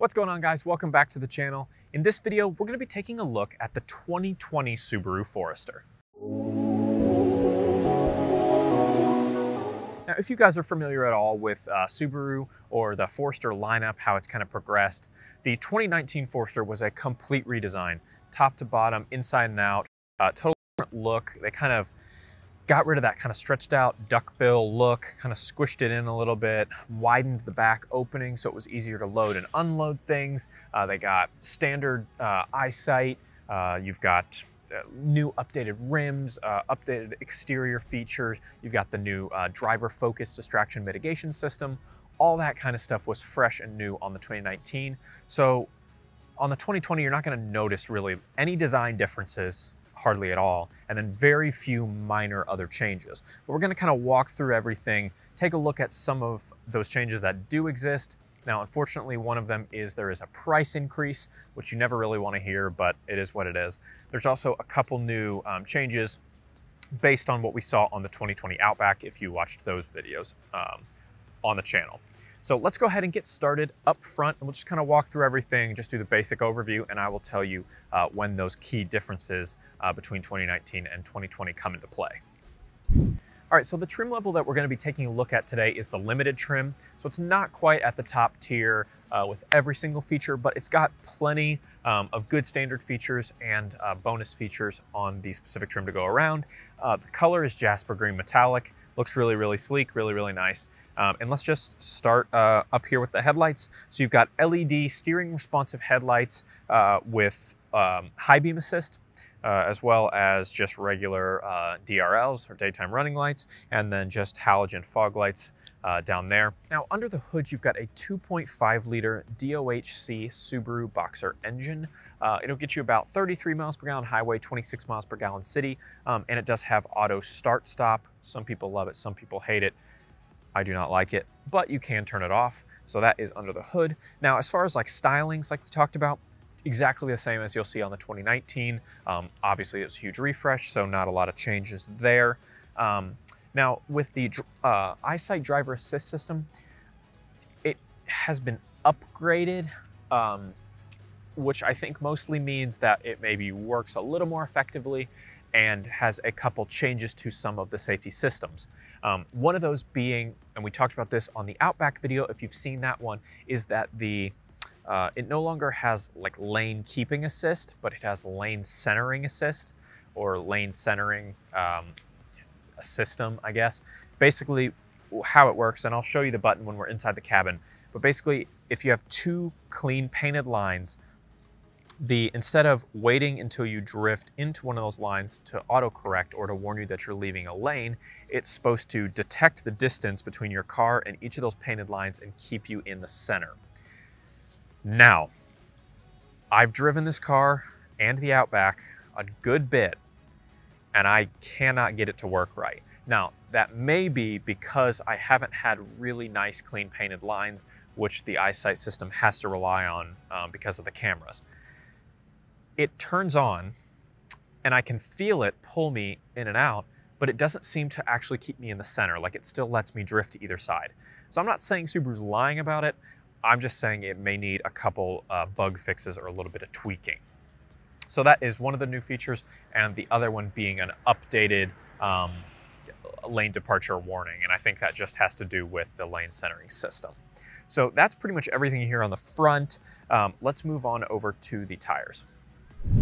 What's going on, guys? Welcome back to the channel. In this video, we're going to be taking a look at the 2020 Subaru Forester. Now, if you guys are familiar at all with Subaru or the Forester lineup, how it's kind of progressed, the 2019 Forester was a complete redesign, top to bottom, inside and out, total different look. They kind of got rid of that kind of stretched out duckbill look, kind of squished it in a little bit, widened the back opening so it was easier to load and unload things. They got standard eyesight. You've got new updated rims, updated exterior features. You've got the new DriverFocus distraction mitigation system. All that kind of stuff was fresh and new on the 2019. So on the 2020, you're not going to notice really any design differences, hardly at all, and then very few minor other changes. But we're going to kind of walk through everything, take a look at some of those changes that do exist. Now, unfortunately, one of them is there is a price increase, which you never really want to hear, but it is what it is. There's also a couple new changes based on what we saw on the 2020 Outback, if you watched those videos on the channel. So let's go ahead and get started up front, and we'll just kind of walk through everything, just do the basic overview, and I will tell you when those key differences between 2019 and 2020 come into play. All right, so the trim level that we're going to be taking a look at today is the limited trim. So it's not quite at the top tier with every single feature, but it's got plenty of good standard features and bonus features on the specific trim to go around. The color is Jasper Green Metallic. Looks really, really sleek, really, really nice. And let's just start up here with the headlights. So you've got LED steering responsive headlights with high beam assist, as well as just regular DRLs or daytime running lights, and then just halogen fog lights down there. Now under the hood, you've got a 2.5 liter DOHC Subaru Boxer engine. It'll get you about 33 miles per gallon highway, 26 miles per gallon city, and it does have auto start stop. Some people love it, some people hate it. I do not like it, but you can turn it off. So that is under the hood. Now, as far as like stylings, like we talked about, exactly the same as you'll see on the 2019. Obviously, it was a huge refresh, so not a lot of changes there. Now, with the Eyesight Driver Assist system, it has been upgraded, which I think mostly means that it maybe works a little more effectively and has a couple changes to some of the safety systems. One of those being, and we talked about this on the Outback video, if you've seen that one, is that it no longer has like lane keeping assist, but it has lane centering assist, or lane centering a system, I guess. Basically how it works, and I'll show you the button when we're inside the cabin, but basically if you have two clean painted lines, instead of waiting until you drift into one of those lines to autocorrect or to warn you that you're leaving a lane, it's supposed to detect the distance between your car and each of those painted lines and keep you in the center. Now, I've driven this car and the Outback a good bit, and I cannot get it to work right. Now, that may be because I haven't had really nice clean painted lines, which the Eyesight system has to rely on because of the cameras. It turns on and I can feel it pull me in and out, but it doesn't seem to actually keep me in the center. Like, it still lets me drift to either side. So I'm not saying Subaru's lying about it. I'm just saying it may need a couple bug fixes or a little bit of tweaking. So that is one of the new features, and the other one being an updated lane departure warning. And I think that just has to do with the lane centering system. So that's pretty much everything here on the front. Let's move on over to the tires.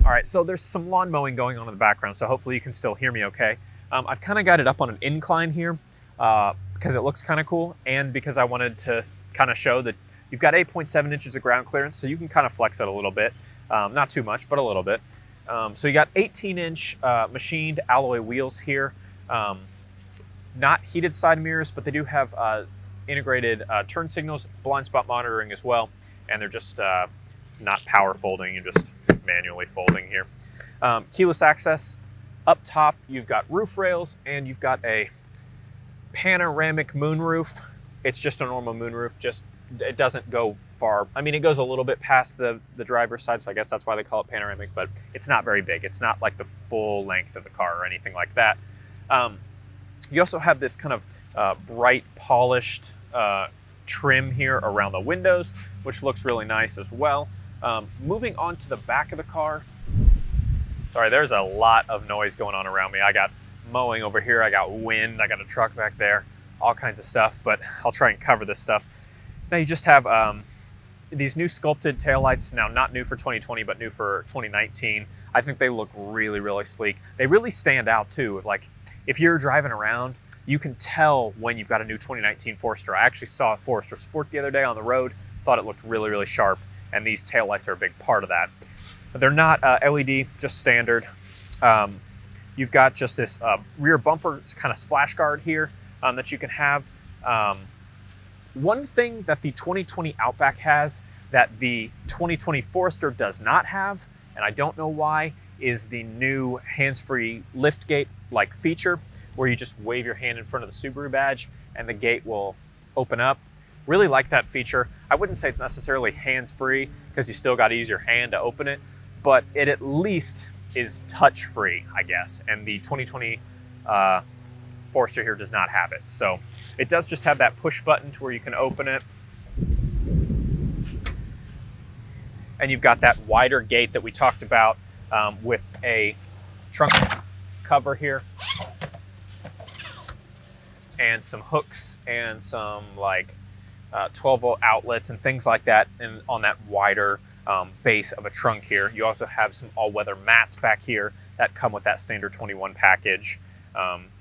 All right, so there's some lawn mowing going on in the background, so hopefully you can still hear me okay. I've kind of got it up on an incline here because it looks kind of cool, and because I wanted to kind of show that you've got 8.7 inches of ground clearance, so you can kind of flex it a little bit. Not too much, but a little bit. So you got 18-inch machined alloy wheels here. Not heated side mirrors, but they do have integrated turn signals, blind spot monitoring as well, and they're just not power folding, you're just manually folding here. Keyless access. Up top, you've got roof rails, and you've got a panoramic moonroof. It's just a normal moonroof, it doesn't go far. I mean, it goes a little bit past the driver's side, so I guess that's why they call it panoramic, but it's not very big. It's not like the full length of the car or anything like that. You also have this kind of bright, polished trim here around the windows, which looks really nice as well. Moving on to the back of the car. Sorry, there's a lot of noise going on around me. I got mowing over here, I got wind, I got a truck back there, all kinds of stuff, but I'll try and cover this stuff. Now you just have these new sculpted taillights, now not new for 2020, but new for 2019. I think they look really, really sleek. They really stand out too. Like if you're driving around, you can tell when you've got a new 2019 Forester. I actually saw a Forester Sport the other day on the road, thought it looked really, really sharp, and these taillights are a big part of that. They're not LED, just standard. You've got just this rear bumper kind of splash guard here that you can have. One thing that the 2020 Outback has that the 2020 Forester does not have, and I don't know why, is the new hands-free liftgate like feature where you just wave your hand in front of the Subaru badge and the gate will open up. Really like that feature. I wouldn't say it's necessarily hands-free because you still got to use your hand to open it, but it at least is touch-free, I guess. And the 2020 Forester here does not have it. So it does just have that push button to where you can open it. And you've got that wider gate that we talked about with a trunk cover here. And some hooks and some like 12-volt outlets and things like that, and on that wider base of a trunk here. You also have some all-weather mats back here that come with that standard 21 package,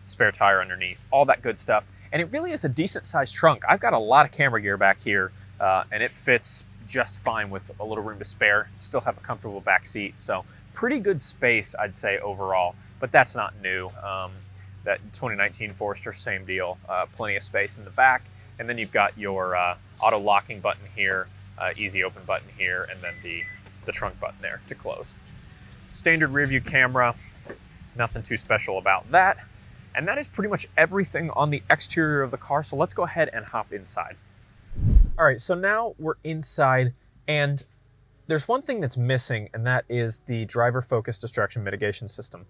spare tire underneath, all that good stuff. And it really is a decent-sized trunk. I've got a lot of camera gear back here, and it fits just fine with a little room to spare. Still have a comfortable back seat, so pretty good space, I'd say, overall. But that's not new. That 2019 Forester, same deal. Plenty of space in the back. And then you've got your auto locking button here, easy open button here, and then the trunk button there to close. Standard rear view camera, nothing too special about that. And that is pretty much everything on the exterior of the car. So let's go ahead and hop inside. All right, so now we're inside, and there's one thing that's missing, and that is the DriverFocus distraction mitigation system.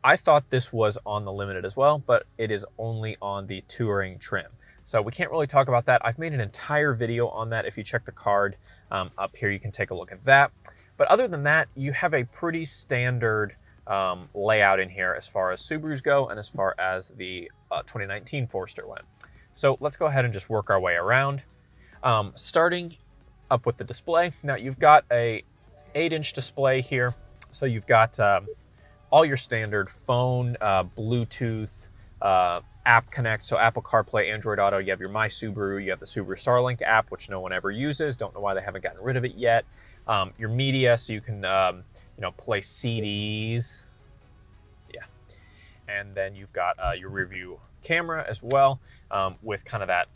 I thought this was on the Limited as well, but it is only on the Touring trim. So we can't really talk about that. I've made an entire video on that. If you check the card up here, you can take a look at that. But other than that, you have a pretty standard layout in here as far as Subarus go and as far as the 2019 Forester went. So let's go ahead and just work our way around. Starting up with the display. Now you've got a 8-inch display here. So you've got all your standard phone, Bluetooth, app connect, so Apple CarPlay, Android Auto. You have your My Subaru, you have the Subaru Starlink app, which no one ever uses. Don't know why they haven't gotten rid of it yet. Your media, so you can you know, play CDs. Yeah, and then you've got your rear view camera as well, with kind of that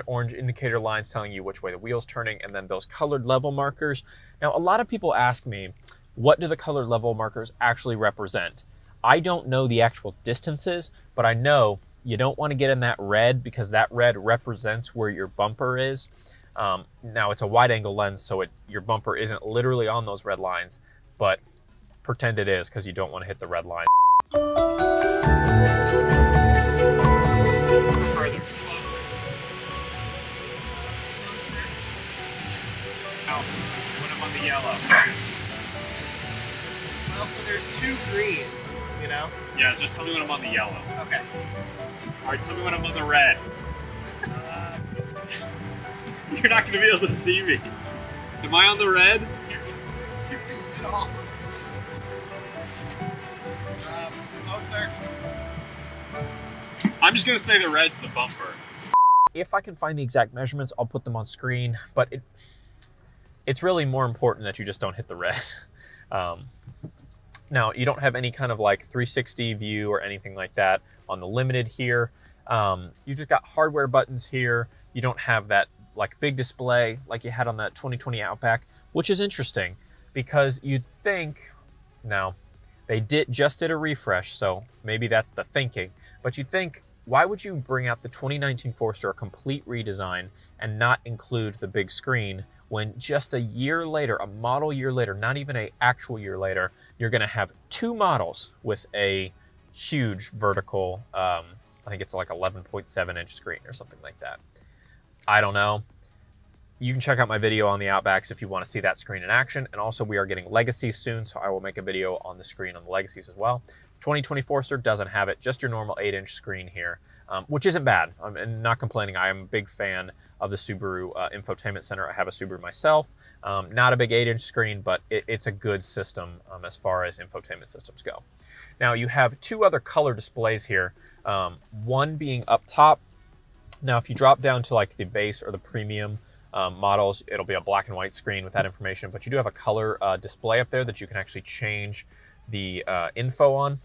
orange indicator lines telling you which way the wheel's turning, and then those colored level markers. Now, a lot of people ask me, what do the colored level markers actually represent? I don't know the actual distances, but I know you don't want to get in that red because that red represents where your bumper is. Now it's a wide angle lens, so your bumper isn't literally on those red lines, but pretend it is because you don't want to hit the red line. Further. Now, when I'm on the yellow. Well, so there's 2 greens, you know? Yeah, just tell me when I'm on the yellow. Okay. All right, tell me when I'm on the red. You're not going to be able to see me. Am I on the red? No. Oh, sir. I'm just going to say the red's the bumper. If I can find the exact measurements, I'll put them on screen, but it's really more important that you just don't hit the red. Now, you don't have any kind of like 360 view or anything like that on the Limited here. You just got hardware buttons here. You don't have that like big display like you had on that 2020 Outback, which is interesting because you'd think, now they just did a refresh, so maybe that's the thinking, but you'd think, why would you bring out the 2019 Forester, a complete redesign, and not include the big screen when just a year later, a model year later, not even an actual year later, you're going to have 2 models with a huge vertical, I think it's like 11.7-inch screen or something like that. I don't know. You can check out my video on the Outbacks if you want to see that screen in action. And also we are getting Legacies soon, so I will make a video on the screen on the Legacies as well. 2020 Forester doesn't have it, just your normal 8-inch screen here, which isn't bad. I'm not complaining. I am a big fan of the Subaru Infotainment Center. I have a Subaru myself. Not a big 8-inch screen, but it's a good system as far as infotainment systems go. Now you have two other color displays here, one being up top. Now if you drop down to like the base or the premium models, it'll be a black and white screen with that information, but you do have a color display up there that you can actually change the info on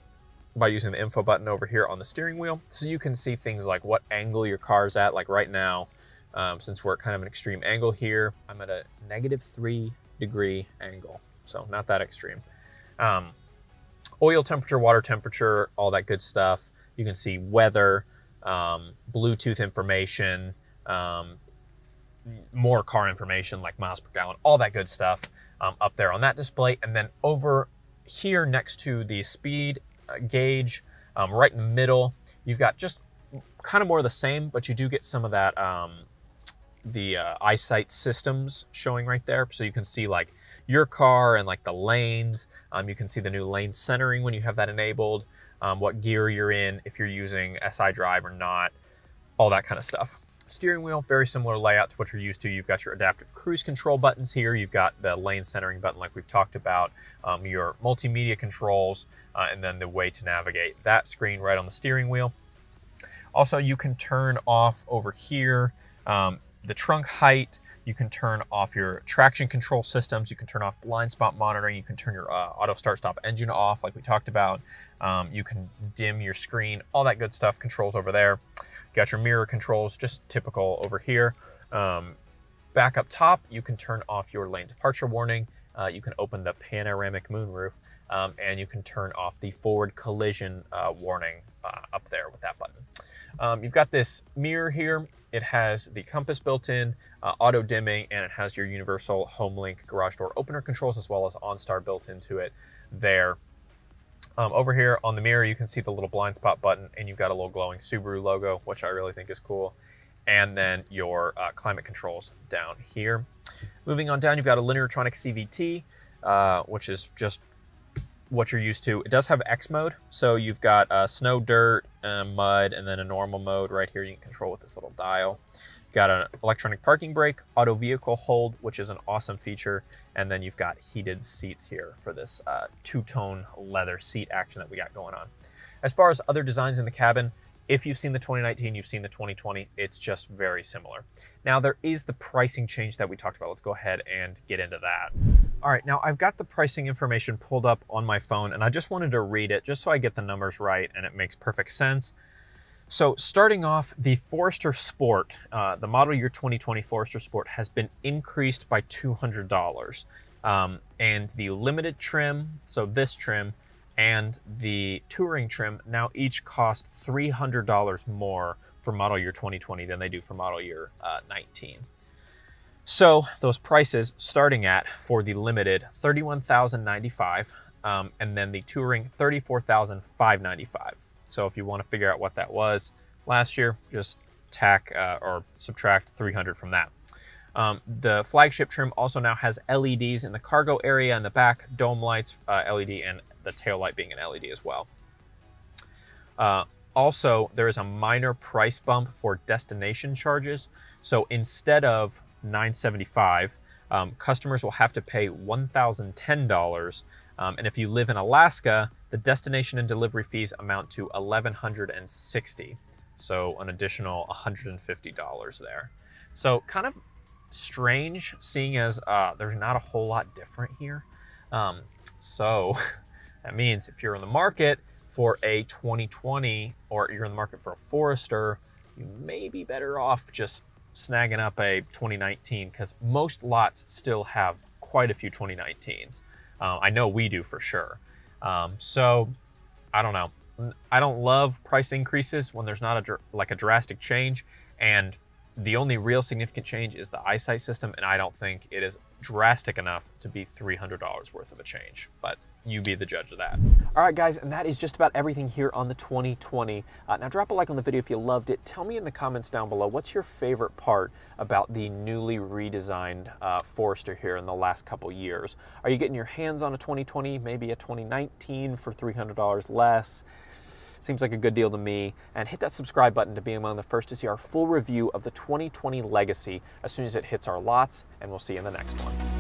by using the info button over here on the steering wheel. So you can see things like what angle your car's at. Like right now, since we're at kind of an extreme angle here, I'm at a -3-degree angle, so not that extreme. Oil temperature, water temperature, all that good stuff. You can see weather, Bluetooth information, more car information like miles per gallon, all that good stuff up there on that display. And then over here next to the speed gauge, right in the middle, you've got just kind of more of the same, but you do get some of that, the Eyesight Systems showing right there. So you can see like your car and like the lanes. You can see the new lane centering when you have that enabled, what gear you're in, if you're using SI drive or not, all that kind of stuff. Steering wheel, very similar layout to what you're used to. You've got your adaptive cruise control buttons here. You've got the lane centering button like we've talked about, your multimedia controls, and then the way to navigate that screen right on the steering wheel. Also, you can turn off over here the trunk height. You can turn off your traction control systems. You can turn off blind spot monitoring. You can turn your auto start stop engine off like we talked about. You can dim your screen, all that good stuff, controls over there. Got your mirror controls, just typical over here. Back up top, you can turn off your lane departure warning. You can open the Panoramic Moonroof, and you can turn off the forward collision warning up there with that button. You've got this mirror here. It has the compass built in, auto dimming, and it has your universal HomeLink garage door opener controls as well as OnStar built into it there. Over here on the mirror, you can see the little blind spot button, and you've got a little glowing Subaru logo, which I really think is cool. And then your climate controls down here. Moving on down, you've got a Lineartronic CVT, which is just what you're used to. It does have X mode, so you've got snow, dirt, mud, and then a normal mode right here you can control with this little dial. Got an electronic parking brake, auto vehicle hold, which is an awesome feature, and then you've got heated seats here for this two-tone leather seat action that we got going on. As far as other designs in the cabin, if you've seen the 2019, you've seen the 2020, it's just very similar. Now there is the pricing change that we talked about. Let's go ahead and get into that. All right, now I've got the pricing information pulled up on my phone, and I just wanted to read it just so I get the numbers right and it makes perfect sense. So starting off, the Forester Sport, the model year 2020 Forester Sport has been increased by $200. And the limited trim, so this trim, and the touring trim now each cost $300 more for model year 2020 than they do for model year 19. So those prices starting at, for the limited, $31,095, and then the touring, $34,595. So if you want to figure out what that was last year, just tack or subtract 300 from that. The flagship trim also now has LEDs in the cargo area in the back, dome lights, LED, and the tail light being an LED as well. Also, there is a minor price bump for destination charges. So instead of $975, customers will have to pay $1,010. And if you live in Alaska, the destination and delivery fees amount to $1,160. So an additional $150 there. So kind of strange, seeing as there's not a whole lot different here. So that means if you're in the market for a 2020 or you're in the market for a Forester, you may be better off just snagging up a 2019, because most lots still have quite a few 2019s. I know we do for sure. So I don't know. I don't love price increases when there's not a drastic change, and The only real significant change is the Eyesight System, and I don't think it is drastic enough to be $300 worth of a change, but you be the judge of that. All right, guys, and that is just about everything here on the 2020. Now drop a like on the video if you loved it. Tell me in the comments down below, what's your favorite part about the newly redesigned Forester here in the last couple years? Are you getting your hands on a 2020, maybe a 2019 for $300 less? Seems like a good deal to me. And hit that subscribe button to be among the first to see our full review of the 2020 Legacy as soon as it hits our lots, and we'll see you in the next one.